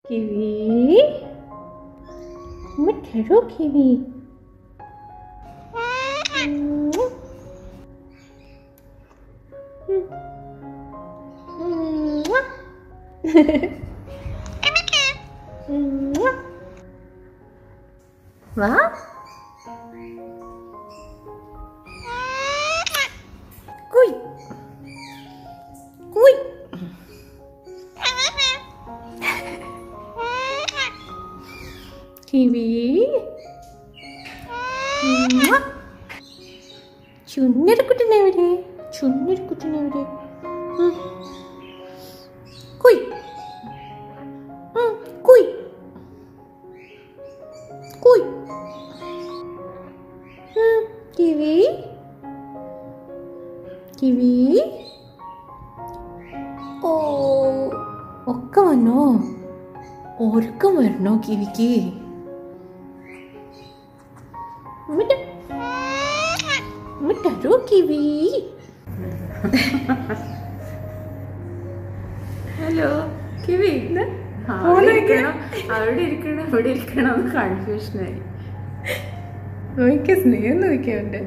Kiwi. Mittu, Kiwi. What? Cui. Cui. Kiwi. ചുന്നരക്കുട്ടനെ എവിടെ? ചുന്നരക്കുട്ടനെ എവിടെ? കുയ് കുയ് കുയ്. Kiwi kiwi. ഓ ഒക്കെ വന്നോ? ഒരുക്കം വരണോ കിവിക്ക്? മിട്ടു കിവി. Hello kiwi. അവിടെ ഇരിക്കണം ഇവിടെ ഇരിക്കണം കൺഫ്യൂഷനായി. നോക്കിയ സ്നേഹം നോക്കിയവന്റെ.